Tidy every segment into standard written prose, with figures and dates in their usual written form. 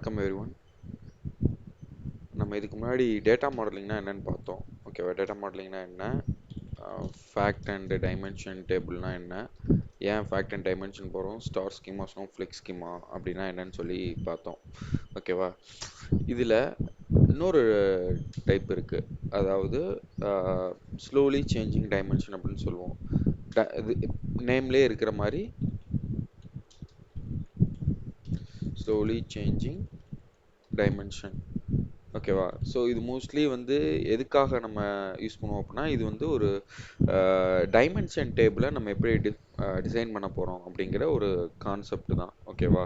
Welcome everyone. நம்ம இதுக்கு முன்னாடி டேட்டா மாடலிங்னா என்னன்னு பார்த்தோம். ஓகேவா? டேட்டா மாடலிங்னா என்ன, ஃபேக்ட் அண்ட் டைமென்ஷன் டேபிள்னா என்ன, ஏன் ஃபேக்ட் அண்ட் டைமென்ஷன் போகிறோம், ஸ்டார் ஸ்கீமா ஸ்னோஃப்ளேக் ஸ்கீமா அப்படின்னா என்னன்னு சொல்லி பார்த்தோம். ஓகேவா? இதில் இன்னொரு டைப் இருக்குது, அதாவது ஸ்லோலி சேஞ்சிங் டைமென்ஷன் அப்படின்னு சொல்லுவோம். இது நேம்லேயே இருக்கிற மாதிரி ஸ்லோலி சேஞ்சிங் டைமென்ஷன். ஓகேவா? ஸோ இது மோஸ்ட்லி வந்து எதுக்காக நம்ம யூஸ் பண்ணுவோம் அப்படின்னா, இது வந்து ஒரு டைமென்ஷன் டேபிளை நம்ம எப்படி டிசைன் பண்ண போகிறோம் அப்படிங்கிற ஒரு கான்செப்ட் தான். ஓகேவா?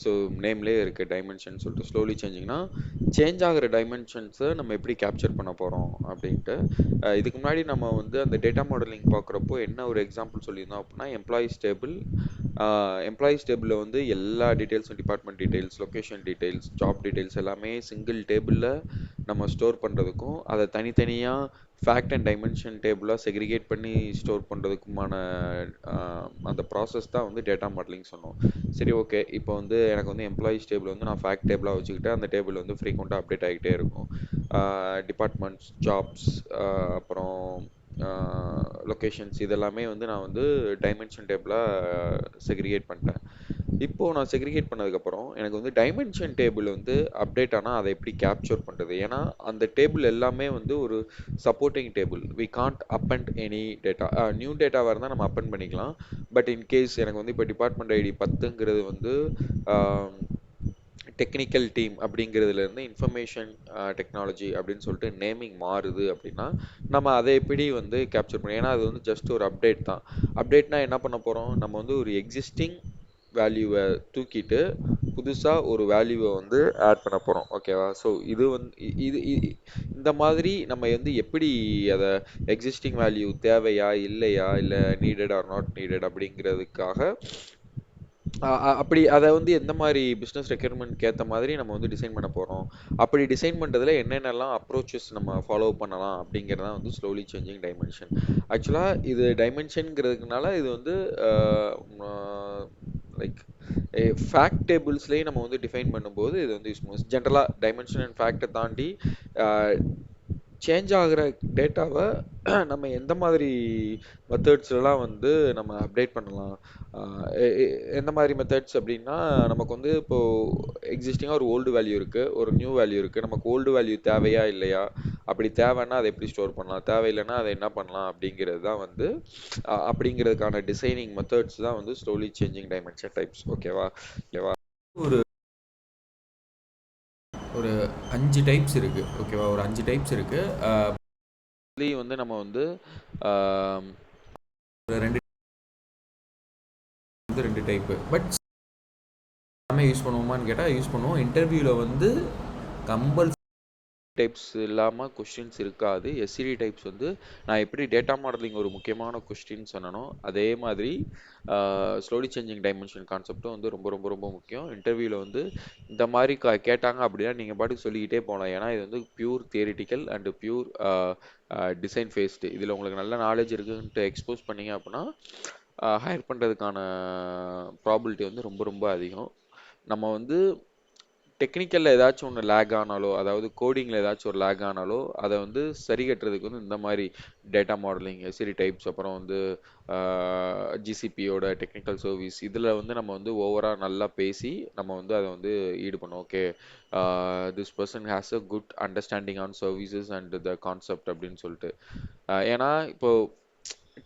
ஸோ நேம்லேயே இருக்குது டைமென்ஷன் சொல்லிட்டு. ஸ்லோலி சேஞ்சிங்னா சேஞ்ச் ஆகிற டைமென்ஷன்ஸை நம்ம எப்படி கேப்சர் பண்ண போகிறோம் அப்படின்ட்டு. இதுக்கு முன்னாடி நம்ம வந்து அந்த டேட்டா மாடலிங் பார்க்குறப்போ என்ன ஒரு எக்ஸாம்பிள் சொல்லியிருந்தோம் அப்படின்னா, எம்ப்ளாயீஸ் டேபிள். எம்ப்ளாயீஸ் டேபிளில் வந்து எல்லா டீட்டெயில்ஸும், department details, location details, job details எல்லாமே சிங்கிள் டேபிளில் நம்ம ஸ்டோர் பண்ணுறதுக்கும், அதை தனித்தனியாக ஃபேக்ட் அண்ட் டைமென்ஷன் டேபிளாக செக்ரிகேட் பண்ணி ஸ்டோர் பண்ணுறதுக்குமான அந்த ப்ராசஸ் தான் வந்து டேட்டா மாடலிங் சொன்னோம். சரி, ஓகே. இப்போ வந்து எனக்கு வந்து எம்ப்ளாயீஸ் டேபிள் வந்து நான் ஃபேக்ட் டேபிளாக வச்சுக்கிட்டு அந்த டேபிள் வந்து ஃப்ரீக்வெண்ட்டாக அப்டேட் ஆகிட்டே இருக்கும். டிபார்ட்மெண்ட்ஸ், ஜாப்ஸ், அப்புறம் லொக்கேஷன்ஸ், இதெல்லாமே வந்து நான் வந்து டைமென்ஷன் டேபிளாக செக்ரிகேட் பண்ணிட்டேன். இப்போது நான் செக்ரிகேட் பண்ணதுக்கப்புறம் எனக்கு வந்து டைமென்ஷன் டேபிள் வந்து அப்டேட் ஆனால் அதை எப்படி கேப்சர் பண்ணுறது? ஏன்னா அந்த டேபிள் எல்லாமே வந்து ஒரு supporting table. We can't append any data. New டேட்டாவாக இருந்தால் நம்ம அப்பண்ட் பண்ணிக்கலாம். பட் இன்கேஸ் எனக்கு வந்து இப்போ டிபார்ட்மெண்ட் ஐடி 10ங்கிறது வந்து டெக்னிக்கல் டீம் அப்படிங்கிறதுலேருந்து இன்ஃபர்மேஷன் டெக்னாலஜி அப்படின்னு சொல்லிட்டு நேமிங் மாறுது அப்படின்னா நம்ம அதை எப்படி வந்து கேப்சர் பண்ணோம்? ஏன்னா அது வந்து ஜஸ்ட் ஒரு அப்டேட் தான். அப்டேட்னா என்ன பண்ண போகிறோம்? நம்ம வந்து ஒரு எக்ஸிஸ்டிங் வேல்யூவை தூக்கிட்டு புதுசாக ஒரு வேல்யூவை வந்து ஆட் பண்ண போகிறோம். ஓகேவா? ஸோ இது வந்து இந்த மாதிரி நம்ம வந்து எப்படி அதை எக்ஸிஸ்டிங் வேல்யூ தேவையா இல்லையா, இல்லை நீடட் ஆர் நாட் நீடட் அப்படிங்கிறதுக்காக அப்படி அதை வந்து எந்த மாதிரி பிஸ்னஸ் ரெக்யர்மெண்ட்க்கு ஏற்ற மாதிரி நம்ம வந்து டிசைன் பண்ண போகிறோம். அப்படி டிசைன் பண்ணுறதுல என்னென்னலாம் அப்ரோச்சஸ் நம்ம ஃபாலோ பண்ணலாம் அப்படிங்கிறதா வந்து ஸ்லோலி சேஞ்சிங் டைமென்ஷன். ஆக்சுவலாக இது டைமென்ஷனுங்கிறதுனால இது வந்து லைக் ஃபேக்ட் டேபிள்ஸ்லேயே நம்ம வந்து டிஃபைன் பண்ணும்போது இது வந்து யூஸ் பண்ணுவோம். ஜென்ரலாக டைமென்ஷன் அண்ட் ஃபேக்டை தாண்டி சேஞ்ச் ஆகிற டேட்டாவை நம்ம எந்த மாதிரி மெத்தட்ஸ்லாம் வந்து நம்ம அப்டேட் பண்ணலாம். எந்த மாதிரி மெத்தட்ஸ் அப்படின்னா, நமக்கு வந்து இப்போது எக்ஸிஸ்டிங்காக ஒரு ஓல்டு வேல்யூ இருக்குது, ஒரு நியூ வேல்யூ இருக்குது. நமக்கு ஓல்டு வேல்யூ தேவையா இல்லையா, அப்படி தேவைன்னா அதை எப்படி ஸ்டோர் பண்ணலாம், தேவையில்லைன்னா அதை என்ன பண்ணலாம் அப்படிங்கிறது தான் வந்து அப்படிங்கிறதுக்கான டிசைனிங் மெத்தட்ஸ் தான் வந்து ஸ்லோலி சேஞ்சிங் டைமென்ஷன் டைப்ஸ். ஓகேவா? ஒரு ஒரு 5 டைப்ஸ் இருக்குது. ஓகேவா? ஒரு 5 டைப்ஸ் இருக்குது. வந்து நம்ம வந்து ரெண்டு டைப்பு. பட் எல்லாமே யூஸ் பண்ணுவோமான்னு கேட்டால் யூஸ் பண்ணுவோம். இன்டர்வியூவில் வந்து கம்பல்சரி டைப்ஸ் இல்லாமல் கொஸ்டின்ஸ் இருக்காது. எஸ்சிடி டைப்ஸ் வந்து நான் எப்படி டேட்டா மாடலிங் ஒரு முக்கியமான கொஸ்டின் சொன்னனோ அதே மாதிரி ஸ்லோலி சேஞ்சிங் டைமென்ஷன் கான்செப்டும் வந்து ரொம்ப ரொம்ப ரொம்ப முக்கியம். இன்டர்வியூவில் வந்து இந்த மாதிரி கேட்டாங்க அப்படின்னா நீங்கள் பாட்டுக்கு சொல்லிக்கிட்டே போகலாம். ஏன்னா இது வந்து pure theoretical and pure design faced. இதில் உங்களுக்கு நல்ல நாலேஜ் இருக்குன்ட்டு எக்ஸ்போஸ் பண்ணீங்க அப்படின்னா ஹையர் பண்ணுறதுக்கான ப்ராபிலிட்டி வந்து ரொம்ப ரொம்ப அதிகம். நம்ம வந்து டெக்னிக்கலில் ஏதாச்சும் ஒன்று லேக் ஆனாலோ, அதாவது கோடிங்கில் ஏதாச்சும் ஒரு லேக் ஆனாலோ அதை வந்து சரி கட்டுறதுக்கு வந்து இந்த மாதிரி டேட்டா மாடலிங், எஸ்சிடி டைப்ஸ், அப்புறம் வந்து ஜிசிபியோட டெக்னிக்கல் சர்வீஸ், இதில் வந்து நம்ம வந்து ஓவராக நல்லா பேசி நம்ம வந்து அதை வந்து ஈடு பண்ணோம். Okay, this person has a good understanding on services and the concept அப்படின்னு சொல்லிட்டு. ஏன்னா இப்போது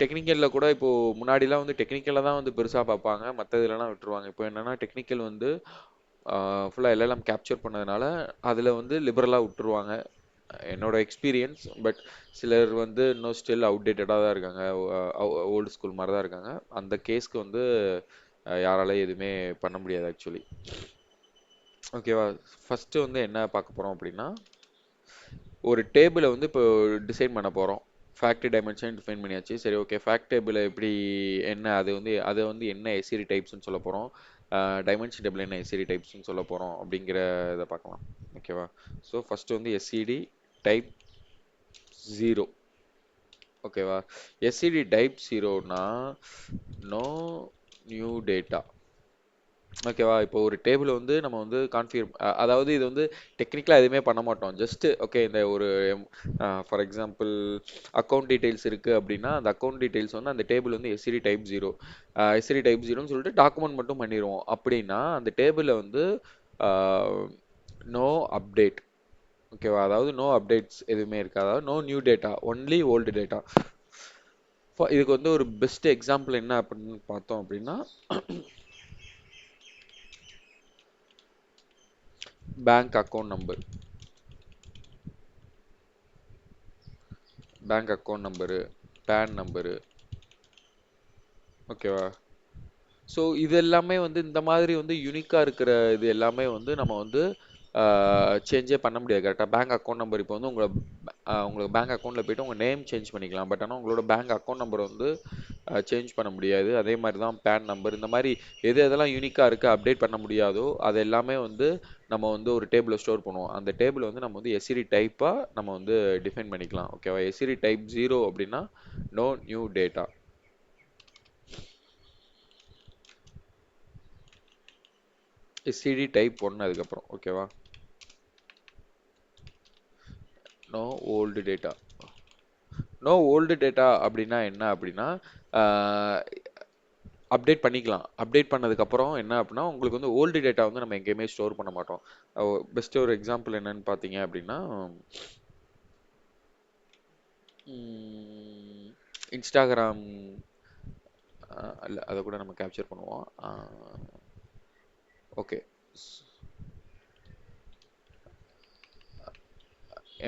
டெக்னிக்கலில் கூட இப்போது முன்னாடிலாம் வந்து டெக்னிக்கலில் தான் வந்து பெருசாக பார்ப்பாங்க, மற்ற இதெல்லாம் விட்டுருவாங்க. இப்போ என்னென்னா டெக்னிக்கல் வந்து ஃபுல்லாக எல்எல்எம் கேப்சர் பண்ணதுனால அதில் வந்து லிபரலாக விட்டுருவாங்க, என்னோட எக்ஸ்பீரியன்ஸ். பட் சிலர் வந்து இன்னும் ஸ்டில் அவுடேட்டடாக தான் இருக்காங்க, ஓல்டு ஸ்கூல் மாதிரி தான் இருக்காங்க. அந்த கேஸ்க்கு வந்து யாராலையும் எதுவுமே பண்ண முடியாது ஆக்சுவலி. ஓகேவா? ஃபஸ்ட்டு வந்து என்ன பார்க்க போகிறோம் அப்படின்னா, ஒரு டேபிளை வந்து இப்போ டிசைன் பண்ண போகிறோம். ஃபேக்ட் டைமென்ஷன் டிஃபைன் பண்ணியாச்சு. சரி, ஓகே. ஃபேக்ட் டேபிள் எப்படி என்ன, அதை வந்து என்ன எஸ்சிடி டைப்ஸ்னு சொல்ல போகிறோம், டைமென்ஷன் டேபிள் என்ன எஸ்சிடி டைப்ஸ்னு சொல்ல போகிறோம் அப்படிங்கிற இதை பார்க்கலாம். ஓகேவா? ஸோ ஃபஸ்ட்டு வந்து எஸ்சிடி டைப் 0. ஓகேவா? எஸ்சிடி டைப் 0னா நோ நியூ டேட்டா. ஓகேவா? இப்போ ஒரு டேபிள் வந்து நம்ம வந்து கான்ஃபிகர் அதாவது இது வந்து டெக்னிக்கலா எதுவுமே பண்ண மாட்டோம். ஜஸ்ட் ஓகே இந்த ஒரு ஃபார் எக்ஸாம்பிள் அக்கவுண்ட் டீடைல்ஸ் இருக்கு அப்படின்னா, அந்த அக்கவுண்ட் டீடைல்ஸ் வந்து அந்த டேபிள் வந்து எஸ்சிடி டைப் 0 எஸ்சிடி டைப் 0ன்னு சொல்லிட்டு டாக்குமெண்ட் மட்டும் பண்ணிருவோம். அப்படின்னா அந்த டேபிள்ல வந்து நோ அப்டேட். ஓகேவா? அதாவது நோ அப்டேட்ஸ் எதுவுமே இருக்காது. அதாவது no new data, only old data. இதுக்கு வந்து ஒரு பெஸ்ட் எக்ஸாம்பிள் என்ன அப்படின்னு பார்த்தோம் அப்படின்னா, bank account number, bank account number, PAN number. ஓகேவா? ஸோ இது எல்லாமே வந்து இந்த மாதிரி வந்து யூனிக்காக இருக்கிற இது எல்லாமே வந்து நம்ம வந்து சேஞ்சே பண்ண முடியாது கரெக்டாக. பேங்க் அக்கௌண்ட் நம்பர் இப்போ வந்து உங்களுக்கு பேங்க் அக்கௌண்ட்டில் போயிட்டு உங்கள் நேம் சேஞ்ச் பண்ணிக்கலாம். பட் ஆனால் உங்களோட பேங்க் அக்கௌண்ட் நம்பர் வந்து சேஞ்ச் பண்ண முடியாது. அதே மாதிரி தான் பேன் நம்பர். இந்த மாதிரி எது எதெல்லாம் யூனிக்காக இருக்குது அப்டேட் பண்ண முடியாதோ அது எல்லாமே வந்து நம்ம வந்து ஒரு டேபிளில் ஸ்டோர் பண்ணுவோம். அந்த டேபிள் வந்து நம்ம வந்து எஸ்சிடி டைப்பாக நம்ம வந்து டிஃபைன் பண்ணிக்கலாம். ஓகேவா? எஸ்சிடி டைப் 0 அப்படின்னா no new data. SCD type 1 அதுக்கப்புறம். ஓகேவா? No old data. No old data அப்படின்னா என்ன அப்படின்னா அப்டேட் பண்ணிக்கலாம். அப்டேட் பண்ணதுக்கப்புறம் என்ன அப்படின்னா உங்களுக்கு வந்து ஓல்டு டேட்டா வந்து நம்ம எங்கேயுமே ஸ்டோர் பண்ண மாட்டோம். பெஸ்ட் ஒரு எக்ஸாம்பிள் என்னன்னு பார்த்தீங்க அப்படின்னா இன்ஸ்டாகிராம் இல்லை அதை கூட நம்ம கேப்சர் பண்ணுவோம். Okay,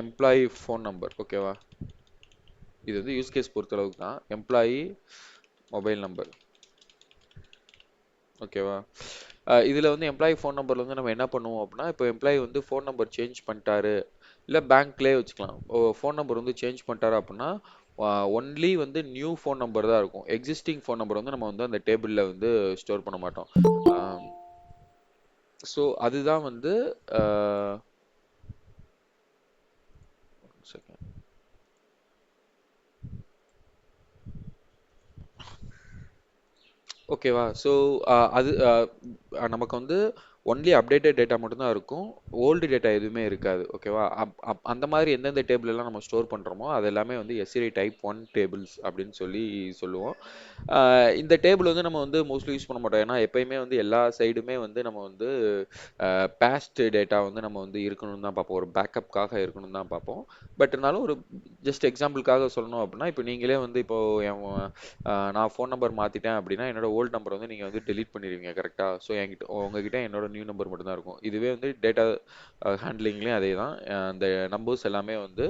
employee phone number. ஓகேவா? இது வந்து யூஸ் கேஸ் பொறுத்தளவுக்கு தான். Employee mobile number. ஓகேவா? இதில் வந்து எம்ப்ளாயி ஃபோன் நம்பரில் வந்து நம்ம என்ன பண்ணுவோம் அப்படின்னா, இப்போ எம்ப்ளாயி வந்து ஃபோன் நம்பர் சேஞ்ச் பண்ணிட்டாரு, இல்லை பேங்க்லேயே வச்சுக்கலாம். ஃபோன் நம்பர் வந்து சேஞ்ச் பண்ணிட்டாரு அப்படின்னா ஒன்லி வந்து நியூ ஃபோன் நம்பர் தான் இருக்கும். எக்ஸிஸ்டிங் ஃபோன் நம்பர் வந்து நம்ம வந்து அந்த டேபிளில் வந்து ஸ்டோர் பண்ண மாட்டோம். ஸோ அதுதான் வந்து second. ஓகேவா? ஸோ அது நமக்கு வந்து ஒன்லி அப்டேட்டட் டேட்டா மட்டும்தான் இருக்கும். ஓல்டு டேட்டா எதுவுமே இருக்காது. ஓகேவா? அந்த மாதிரி எந்தெந்த டேபிள் எல்லாம் நம்ம ஸ்டோர் பண்ணுறோமோ அது எல்லாமே வந்து எஸ்சிடி டைப் 1 டேபிள்ஸ் அப்படின்னு சொல்லி சொல்லுவோம். இந்த டேபிள் வந்து நம்ம வந்து மோஸ்ட்லி யூஸ் பண்ண மாட்டோம். ஏன்னா எப்பயுமே வந்து எல்லா சைடுமே வந்து நம்ம வந்து பாஸ்ட் டேட்டா வந்து நம்ம வந்து இருக்கணும்னு தான் பார்ப்போம். ஒரு பேக்கப்காக இருக்கணும்னு தான் பார்ப்போம். பட் இருந்தாலும் ஒரு ஜஸ்ட் எக்ஸாம்பிளுக்காக சொல்லணும் அப்படின்னா, இப்போ நீங்களே வந்து இப்போ நான் ஃபோன் நம்பர் மாற்றிட்டேன் அப்படின்னா என்னோட ஓல்டு நம்பர் வந்து நீங்கள் வந்து டெலீட் பண்ணிடுவீங்க கரெக்டாக. ஸோ என்கிட்ட உங்ககிட்ட என்னோட நியூ நம்பர் மட்டும்தான் இருக்கும். இதுவே வந்து டேட்டா ஹேண்ட்லிங்லேயும் அதே தான். அந்த நம்பர்ஸ் எல்லாமே வந்து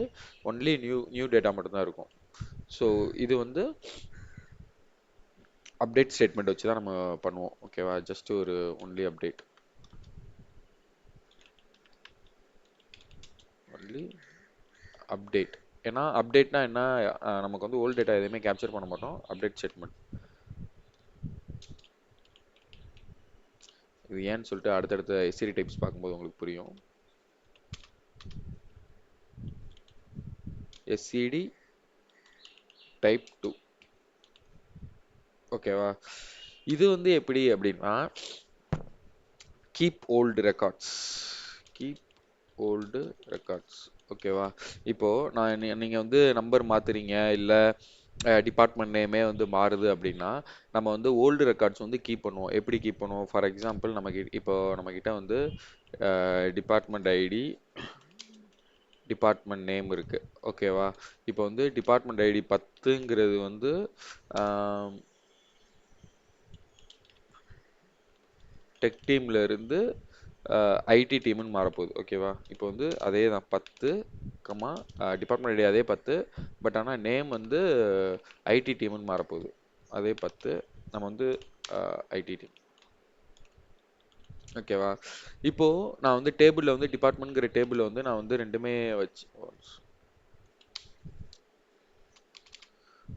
ஒன்லி நியூ நியூ டேட்டா மட்டும்தான் இருக்கும். ஸோ இது வந்து அப்டேட் ஸ்டேட்மெண்ட் வச்சு தான் நம்ம பண்ணுவோம். ஓகேவா? ஜஸ்ட் ஒரு ஒன்லி அப்டேட், ஒன்லி அப்டேட். ஏன்னா அப்டேட்னா என்ன, நமக்கு வந்து ஓல்டு டேட்டா எதுவுமே கேப்சர் பண்ண மாட்டோம். Update statement. இது ஏன்னு சொல்லிட்டு அடுத்தடுத்த எஸ்சிடி டைப்ஸ் பார்க்கும்போது உங்களுக்கு புரியும். SCD type 2. ஓகேவா? இது வந்து எப்படி அப்படின்னா keep old records. Keep old records. ஓகேவா? இப்போ நீங்க வந்து நம்பர் மாத்துறீங்க இல்ல டிபார்ட்மெண்ட் நேமே வந்து மாறுது அப்படின்னா நம்ம வந்து ஓல்டு ரெக்கார்ட்ஸ் வந்து கீப் பண்ணுவோம். எப்படி கீப் பண்ணுவோம்? ஃபார் எக்ஸாம்பிள் இப்போ நம்ம கிட்ட வந்து டிபார்ட்மெண்ட் ஐடி, டிபார்ட்மெண்ட் நேம் இருக்கு. ஓகேவா? இப்போ வந்து டிபார்ட்மெண்ட் ஐடி 10ங்கிறது வந்து டெக் டீம்ல இருந்து ஐடி டீம்னு மாறப்போகுது. ஓகேவா? இப்போ வந்து அதே தான் 10 டிபார்ட்மெண்ட் ஐடி அதே 10, பட் ஆனால் நேம் வந்து ஐடி டீம்னு மாறப்போகுது. அதே 10 நம்ம வந்து ஐடி டீம். ஓகேவா? இப்போ நான் வந்து டேபிளில் வந்து டிபார்ட்மெண்ட்ங்கிற டேபிளில் வந்து நான் வந்து ரெண்டுமே வச்சு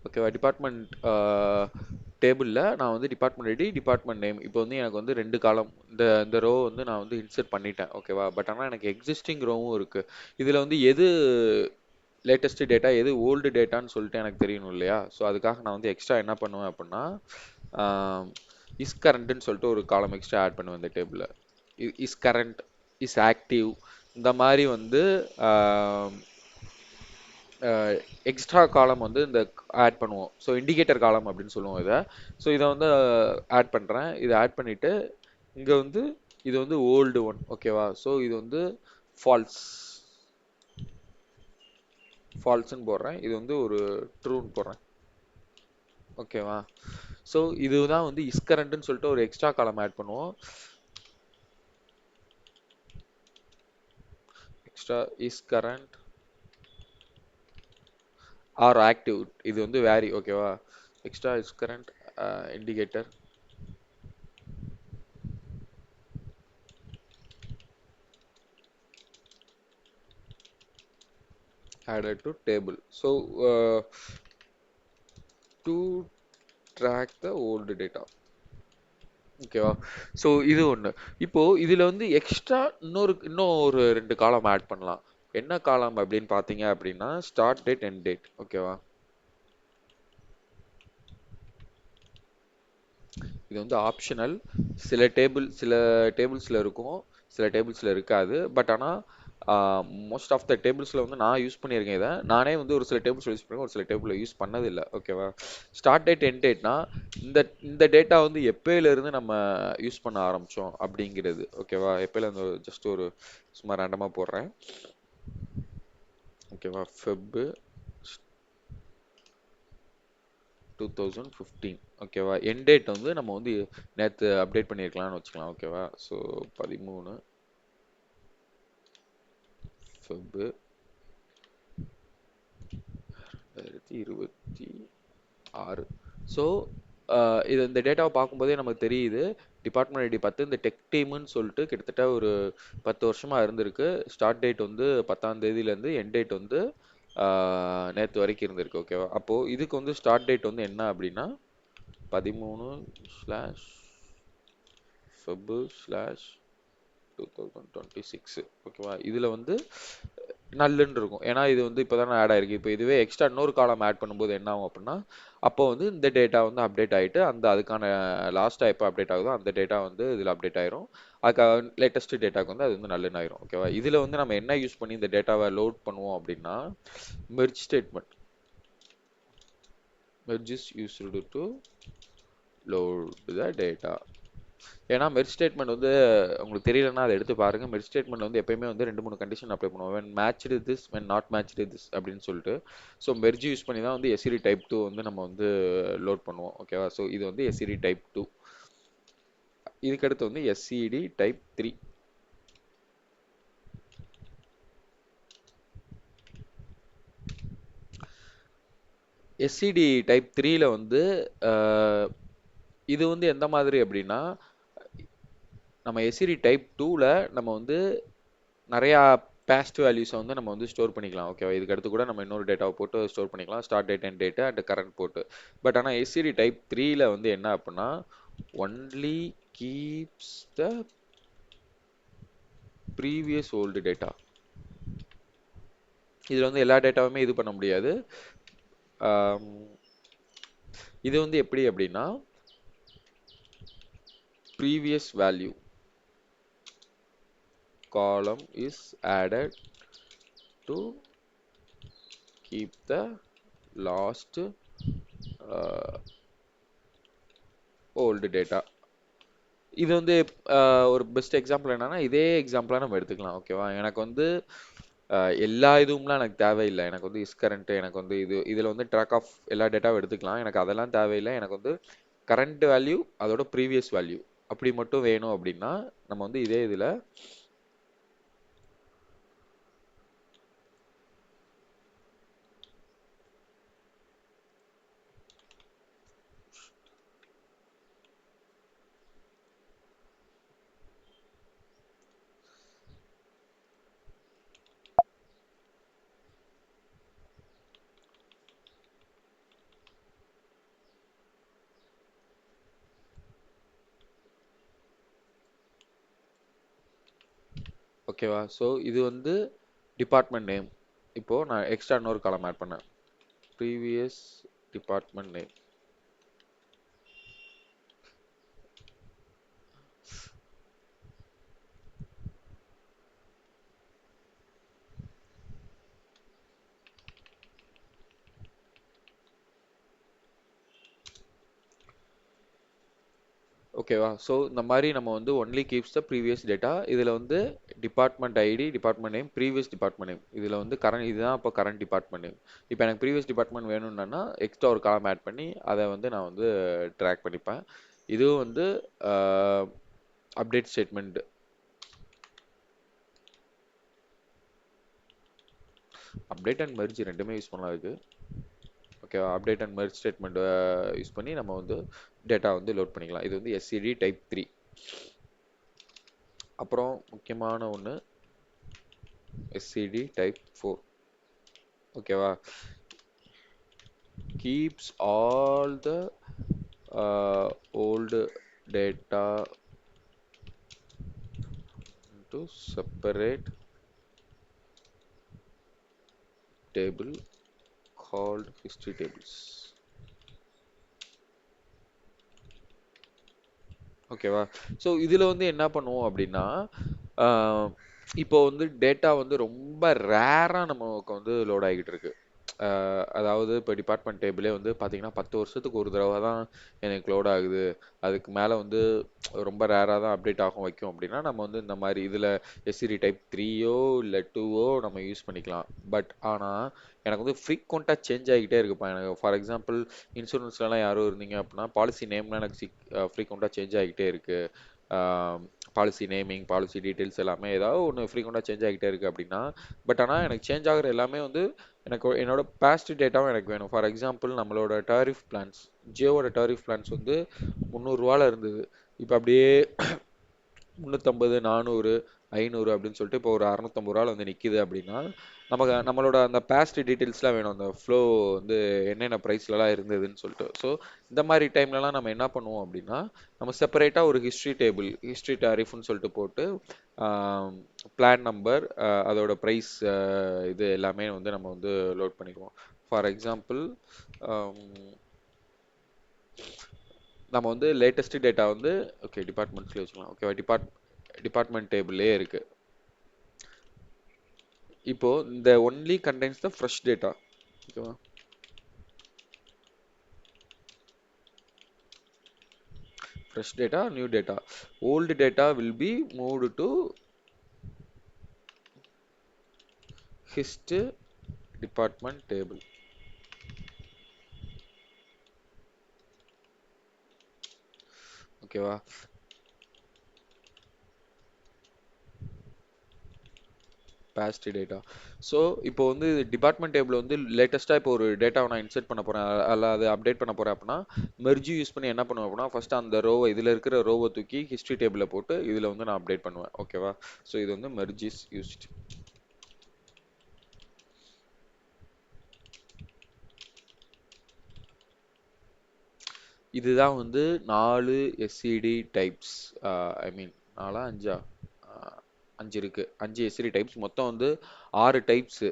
ஓகேவா? டிபார்ட்மெண்ட் டேபிளில் நான் வந்து டிபார்ட்மெண்ட் ஐடி, டிபார்ட்மெண்ட் நேம் இப்போ வந்து எனக்கு வந்து 2 காலம் இந்த ரோ வந்து நான் வந்து இன்சர்ட் பண்ணிட்டேன். ஓகேவா? பட் ஆனால் எனக்கு எக்ஸிஸ்டிங் ரோவும் இருக்குது. இதில் வந்து எது லேட்டஸ்ட் டேட்டா எது ஓல்டு டேட்டான்னு சொல்லிட்டு எனக்கு தெரியணும் இல்லையா? ஸோ அதுக்காக நான் வந்து எக்ஸ்ட்ரா என்ன பண்ணுவேன் அப்படின்னா இஸ் கரண்ட்னு சொல்லிட்டு ஒரு காலம் எக்ஸ்ட்ரா ஆட் பண்ணுவேன் இந்த டேபிளில். இஸ் கரண்ட், இஸ் ஆக்டிவ், இந்த மாதிரி வந்து எக்ஸ்ட்ரா காலம் வந்து இந்த ஆட் பண்ணுவோம். ஸோ இண்டிகேட்டர் காலம் அப்படின்னு சொல்லுவோம் இதை. ஸோ இதை வந்து ஆட் பண்ணுறேன். இதை ஆட் பண்ணிவிட்டு இங்கே வந்து இது வந்து ஓல்டு ஒன், ஓகேவா. ஸோ இது வந்து ஃபால்ஸ், ஃபால்ஸ்ன்னு போடுறேன். இது வந்து ஒரு ட்ரூன்னு போடுறேன், ஓகேவா. ஸோ இதுதான் வந்து இஸ் கரண்ட்னு சொல்லிட்டு ஒரு எக்ஸ்ட்ரா காலம் ஆட் பண்ணுவோம். Extra is current are active, இது வந்து வேரி, ஓகேவா. Extra is current indicator added to table. So to track the old data, ஓகேவா. ஸோ இது ஒன்று. இப்போ இதுல வந்து எக்ஸ்ட்ரா இன்னும் ஒரு 2 காலம் ஆட் பண்ணலாம். என்ன காலம் அப்படின்னு பார்த்தீங்க அப்படின்னா ஸ்டார்ட் டேட் எண்ட் டேட், ஓகேவா. இது வந்து ஆப்ஷனல். சில டேபிள்ஸ்ல இருக்கும், சில டேபிள்ஸ்ல இருக்காது. பட் ஆனால் மோஸ்ட் ஆஃப் த டேபிள்ஸ்ல வந்து நான் யூஸ் பண்ணியிருக்கேன் இதை. நானே வந்து ஒரு சில டேபிள்ஸ் யூஸ் பண்ணிருக்கேன், ஒரு சில டேபிள் யூஸ் பண்ணதில்லை, ஓகேவா. ஸ்டார்ட் டேட் எண்ட் டேட்னா இந்த இந்த டேட்டா வந்து எப்பயில இருந்து நம்ம யூஸ் பண்ண ஆரம்பிச்சோம் அப்படிங்கிறது, ஓகேவா. எப்பயில இருந்து ஜஸ்ட் ஒரு சும்மா ரேண்டமா போடுறேன், ஓகேவா. ஃபெப் 2015, ஓகேவா. எண்ட் டேட் வந்து நம்ம வந்து நேற்று அப்டேட் பண்ணியிருக்கலாம்னு வச்சுக்கலாம், ஓகேவா. So 13 Feb 2026. ஸோ இது இந்த டேட்டாவை பார்க்கும்போதே நமக்கு தெரியுது. டிபார்ட்மெண்ட் ஐடி 10 இந்த டெக் டீம்னு சொல்லிட்டு கிட்டத்தட்ட ஒரு 10 வருஷமா இருந்திருக்கு. ஸ்டார்ட் டேட் வந்து 10ஆம் தேதியிலேருந்து எண்ட் டேட் வந்து நேற்று வரைக்கும் இருந்திருக்கு, ஓகேவா. அப்போது இதுக்கு வந்து ஸ்டார்ட் டேட் வந்து என்ன அப்படின்னா 13/Feb/2026, ஓகேவா. இதில் வந்து நல்லுன்னு இருக்கும், ஏன்னா இது வந்து இப்போ தானே ஆட் ஆயிருக்கு. இப்போ இதுவே எக்ஸ்ட்ரா இன்னொரு காலம் ஆட் பண்ணும்போது என்ன ஆகும் அப்படின்னா அப்போ வந்து இந்த டேட்டா வந்து அப்டேட் ஆகிட்டு அதுக்கான லாஸ்ட்டாக எப்போ அப்டேட் ஆகுதோ அந்த டேட்டா வந்து இதில் அப்டேட் ஆயிரும். அதுக்காக லேட்டஸ்ட் டேட்டாக்கு வந்து அது வந்து நல்லுன்னு ஆயிரும், ஓகேவா. இதில் வந்து நம்ம என்ன யூஸ் பண்ணி இந்த டேட்டாவை லோட் பண்ணுவோம் அப்படின்னா merge statement. Merge is used to load the data. ஏன்னா மெர்ஜ் ஸ்டேட்மெண்ட் வந்து உங்களுக்கு தெரியலன்னா அதை எடுத்து பாருங்க. மெர்ஜ் ஸ்டேட்மெண்ட் வந்து எப்பயுமே வந்து 2-3 கண்டிஷன் அப்ளை பண்ணுவோம். when matched this, when not matched this அப்படின்னு சொல்லிட்டு. ஸோ மெர்ஜ் யூஸ் பண்ணி தான் வந்து எஸ்சிடி டைப் 2 வந்து நம்ம வந்து லோட் பண்ணுவோம், ஓகேவா. ஸோ இது வந்து எஸ்சிடி டைப் 2. இதுக்கடுத்து வந்து எஸ்சிடி டைப் 3. எஸ்சிடி டைப் 3ல வந்து இது வந்து எந்த மாதிரி அப்படின்னா நம்ம எஸ்சிடி டைப் 2ல நம்ம வந்து நிறையா பேஸ்ட் வேல்யூஸை வந்து நம்ம வந்து ஸ்டோர் பண்ணிக்கலாம், ஓகேவா. இதுக்கு அடுத்து கூட நம்ம இன்னொரு டேட்டாவை போட்டு ஸ்டோர் பண்ணிக்கலாம், start date and date and current போட்டு. பட் ஆனால் எஸ்சிடி டைப் 3ல வந்து என்ன அப்படின்னா only keeps the previous old data. இதில் வந்து எல்லா டேட்டாவுமே இது பண்ண முடியாது. இது வந்து எப்படி அப்படின்னா previous value column is added to keep the last old data. இது வந்து ஒரு பெஸ்ட் எக்ஸாம்பிள் என்னன்னா இதே எக்ஸாம்பிளாக நம்ம எடுத்துக்கலாம், ஓகேவா. எனக்கு வந்து எல்லா இதுவும்லாம் எனக்கு தேவையில்லை. எனக்கு வந்து இஸ் கரண்ட், எனக்கு வந்து இதில் வந்து ட்ராக் ஆஃப் எல்லா டேட்டாவும் எடுத்துக்கலாம். எனக்கு அதெல்லாம் தேவையில்லை. எனக்கு வந்து கரண்ட் வேல்யூ அதோட ப்ரீவியஸ் வேல்யூ அப்படி மட்டும் வேணும் அப்படின்னா நம்ம வந்து இதே இதில் ஓகேவா. ஸோ இது வந்து டிபார்ட்மெண்ட் நேம். இப்போ நான் எக்ஸ்ட்ரா இன்னொரு காலம் ஆட் பண்ணேன், ப்ரீவியஸ் டிபார்ட்மெண்ட் நேம். ஓகேவா? ஸோ இந்த மாதிரி நம்ம வந்து only keeps the previous data. இதில் வந்து department ID, department name, previous department name. இதில் வந்து கரண்ட் இதுதான் இப்போ கரண்ட் டிபார்ட்மெண்ட் நேம். இப்போ எனக்கு ப்ரீவியஸ் டிபார்ட்மெண்ட் வேணும்னா எக்ஸ்ட்ரா ஒரு காலம் ஆட் பண்ணி அதை வந்து நான் வந்து ட்ராக் பண்ணிப்பேன். இதுவும் வந்து update statement. Update and merge ரெண்டுமே யூஸ் பண்ணலாம் இதுக்கு. ஓகேவா? Update and merge statement use பண்ணி நம்ம வந்து டேட்டா வந்து லோட் பண்ணிக்கலாம். இது வந்து எஸ்சிடி டைப் 3. அப்புறம் முக்கியமான ஒன்று எஸ்சிடி டைப் 4. ஓகேவா? keeps all the old data into separate table called history tables. ஓகேவா? ஸோ இதில் வந்து என்ன பண்ணுவோம் அப்படின்னா, ஆஹ் இப்போ வந்து டேட்டா வந்து ரொம்ப ரேராக நமக்கு வந்து லோட் ஆகிட்டு இருக்கு. அதாவது இப்போ டிபார்ட்மெண்ட் டேபிளே வந்து பார்த்தீங்கன்னா 10 வருஷத்துக்கு ஒரு தடவை தான் எனக்கு லோட் ஆகுது, அதுக்கு மேலே வந்து ரொம்ப ரேராக தான் அப்டேட் ஆகும் வைக்கும் அப்படின்னா நம்ம வந்து இந்த மாதிரி இதில் எஸ்சிடி டைப் 3யோ இல்லை 2ஓ நம்ம யூஸ் பண்ணிக்கலாம். பட் ஆனால் எனக்கு வந்து ஃப்ரீக்வெண்ட்டாக சேஞ்ச் ஆகிட்டே இருக்குப்பா. எனக்கு ஃபார் எக்ஸாம்பிள் இன்சூரன்ஸ்லலாம் யாரும் இருந்தீங்க அப்படின்னா பாலிசி நேம்லாம் எனக்கு ஃப்ரீக்வெண்ட்டாக சேஞ்ச் ஆகிட்டே இருக்கு. பாலிசி நேமிங், பாலிசி டீட்டெயில்ஸ் எல்லாமே ஏதாவது ஒன்று ஃப்ரீக்வெண்ட்டாக சேஞ்ச் ஆகிட்டே இருக்குது அப்படின்னா, பட் ஆனால் எனக்கு சேஞ்ச் ஆகிற எல்லாமே வந்து எனக்கு என்னோட பாஸ்ட் டேட்டாவும் எனக்கு வேணும். ஃபார் எக்ஸாம்பிள் நம்மளோட டாரிஃப் பிளான்ஸ், ஜியோவோட டாரிஃப் பிளான்ஸ் வந்து 300 இருந்தது. இப்போ அப்படியே 350, 400, 500 அப்படின்னு சொல்லிட்டு இப்போ ஒரு 650 வந்து நிற்கிது அப்படின்னா நமக்கு நம்மளோட அந்த பாஸ்ட் டீட்டெயில்ஸ்லாம் வேணும். அந்த ஃப்ளோ வந்து என்னென்ன ப்ரைஸ்லலாம் இருந்ததுன்னு சொல்லிட்டு. ஸோ இந்த மாதிரி டைம்லலாம் நம்ம என்ன பண்ணுவோம் அப்படின்னா, நம்ம செப்பரேட்டாக ஒரு ஹிஸ்ட்ரி டேபிள், ஹிஸ்ட்ரி டாரிஃப்னு சொல்லிட்டு போட்டு பிளான் நம்பர், அதோட ப்ரைஸ், இது எல்லாமே வந்து நம்ம வந்து லோட் பண்ணிக்குவோம். ஃபார் எக்ஸாம்பிள் நம்ம வந்து லேட்டஸ்ட் டேட்டா வந்து ஓகே டிபார்ட்மெண்ட்ஸ்ல வச்சுக்கலாம். ஓகேவா? டிபார்ட்மெண்ட் டேபிள்லே இருக்கு. இப்போ இந்த only contains the fresh data. ஓகேவா? Fresh data, new data. Old data will be moved to hist department table. ஓகேவா? Past data. ஸோ இப்போ வந்து டிபார்ட்மெண்ட் டேபிள் வந்து லேட்டஸ்ட்டாக இப்போ ஒரு டேட்டாவை நான் இன்சர்ட் பண்ண போகிறேன், அல்ல அதை அப்டேட் பண்ண போகிறேன் அப்படின்னா மெர்ஜி யூஸ் பண்ணி என்ன பண்ணுவேன் அப்படின்னா ஃபர்ஸ்ட் அந்த ரோவை, இதில் இருக்கிற ரோவை தூக்கி ஹிஸ்ட்ரி டேபிளில் போட்டு இதில் வந்து நான் அப்டேட் பண்ணுவேன். ஓகேவா? ஸோ இது வந்து மெர்ஜிஸ் யூஸ்ட். இதுதான் வந்து 4 எஸ்சிடி டைப்ஸ். ஐ மீன் 4ஆ 5ஆ? 5 இருக்கு. 5 எஸ்சிடி டைப்ஸ். மொத்தம் வந்து 6 டைப்ஸ்.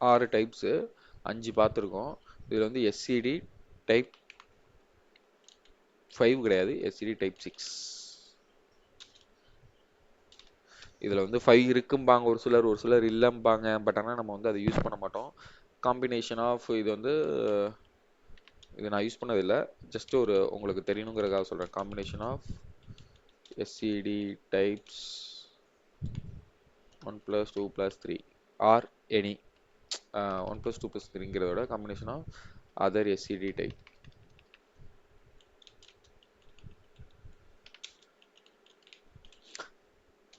6 டைப்ஸு, 5 பார்த்துருக்கோம். இதில் வந்து எஸ்சிடி டைப் 5 கிடையாது, எஸ்சிடி டைப் 6. இதில் வந்து 5 இருக்கும்பாங்க ஒரு சிலர், ஒரு சிலர் இல்லைம்பாங்க. பட் ஆனால் நம்ம வந்து அதை யூஸ் பண்ண மாட்டோம். காம்பினேஷன் ஆஃப் இது வந்து இது நான் யூஸ் பண்ணதில்லை, ஜஸ்ட் ஒரு உங்களுக்கு தெரியணுங்கிறதுக்காக சொல்கிறேன். Combination of SCD types 1 + 2 + 3 or any 1 + 2 + 3ங்கிறதோட combination of other SCD type.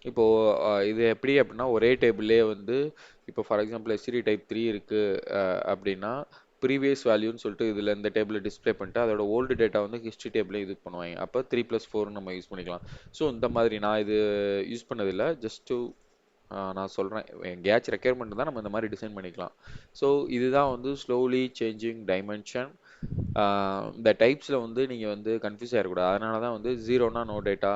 இப்போ இது எப்படி அப்படின்னா ஒரே டேபிள்லே வந்து இப்போ ஃபார் எக்ஸாம்பிள் எஸ்சிடி டைப் 3 இருக்கு அப்படின்னா ப்ரீவியஸ் வேல்யூன்னு சொல்லிட்டு இதில் இந்த டேபிளில் டிஸ்பிளே பண்ணிட்டு அதோட ஓல்டு டேட்டா வந்து ஹிஸ்ட்ரி டேபிளே இது பண்ணுவாங்க. அப்போ 3 + 4 நம்ம யூஸ் பண்ணிக்கலாம். ஸோ இந்த மாதிரி நான் இது யூஸ் பண்ணதில்லை, ஜஸ்ட்டு நான் சொல்கிறேன் எங்கேயாச்சும் ரெக்யர்மெண்ட் தான் நம்ம இந்த மாதிரி டிசைன் பண்ணிக்கலாம். ஸோ இதுதான் வந்து ஸ்லோலி சேஞ்சிங் டைமென்ஷன். இந்த டைப்ஸில் வந்து நீங்கள் வந்து கன்ஃபியூஸ் ஆகிடக்கூடாது. அதனால தான் வந்து 0னா நோ டேட்டா,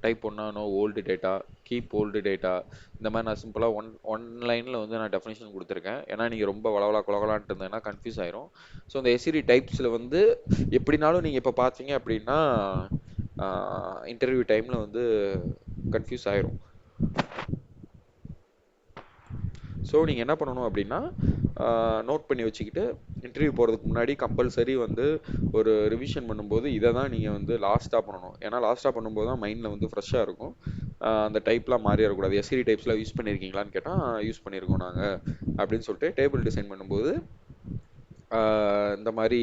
டைப் 1னா no old data, keep old data, இந்த மாதிரி நான் சிம்பிளாக ஒன் லைனில் வந்து நான் டெஃபினேஷன் கொடுத்துருக்கேன். ஏன்னா நீங்கள் ரொம்ப வளவலா குலகலான்ட்டு இருந்ததுன்னா கன்ஃபியூஸ் ஆயிரும். ஸோ இந்த எஸ்சிடி டைப்ஸில் வந்து எப்படினாலும் நீங்கள் இப்போ பார்த்தீங்க அப்படின்னா இன்டர்வியூ டைமில் வந்து கன்ஃபியூஸ் ஆயிரும். ஸோ நீங்கள் என்ன பண்ணணும் அப்படின்னா நோட் பண்ணி வச்சுக்கிட்டு இன்டர்வியூ போகிறதுக்கு முன்னாடி கம்பல்சரி வந்து ஒரு ரிவிஷன் பண்ணும்போது இதை தான் நீங்கள் வந்து லாஸ்ட்டாக பண்ணணும். ஏன்னா லாஸ்ட்டாக பண்ணும்போது தான் மைண்டில் வந்து ஃப்ரெஷ்ஷாக இருக்கும். அந்த டைப்லாம் மாறி வரக்கூடாது. எஸ்சிடி டைப்ஸ்லாம் யூஸ் பண்ணியிருக்கீங்களான்னு கேட்டால் யூஸ் பண்ணியிருக்கோம் நாங்கள் அப்படின்னு சொல்லிட்டு டேபிள் டிசைன் பண்ணும்போது இந்த மாதிரி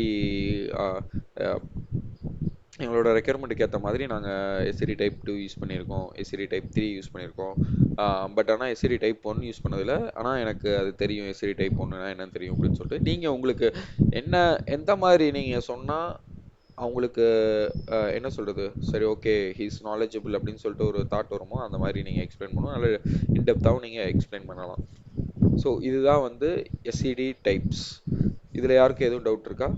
எங்களோட ரெக்யர்மெண்ட்டுக்கு ஏற்ற மாதிரி நாங்கள் எஸ்சிடி டைப் 2 யூஸ் பண்ணியிருக்கோம், எஸ்சிடி டைப் 3 யூஸ் பண்ணியிருக்கோம். பட் ஆனால் எஸ்சிடி டைப் 1 யூஸ் பண்ணதில்லை. ஆனால் எனக்கு அது தெரியும், எஸ்சிடி டைப் 1னா என்னன்னு தெரியும் அப்படின்னு சொல்லிட்டு நீங்கள் உங்களுக்கு என்ன எந்த மாதிரி நீங்கள் சொன்னால் அவங்களுக்கு என்ன சொல்கிறது, சரி ஓகே ஹீஸ் நாலேஜபிள் அப்படின்னு சொல்லிட்டு ஒரு தாட் வருமோ அந்த மாதிரி நீங்கள் எக்ஸ்பிளைன் பண்ணணும். நல்ல இன்டெப்த்தாகவும் நீங்கள் எக்ஸ்பிளைன் பண்ணலாம். ஸோ இதுதான் வந்து எஸ்சிடி டைப்ஸ். இதில் யாருக்கும் எதுவும் டவுட் இருக்கா?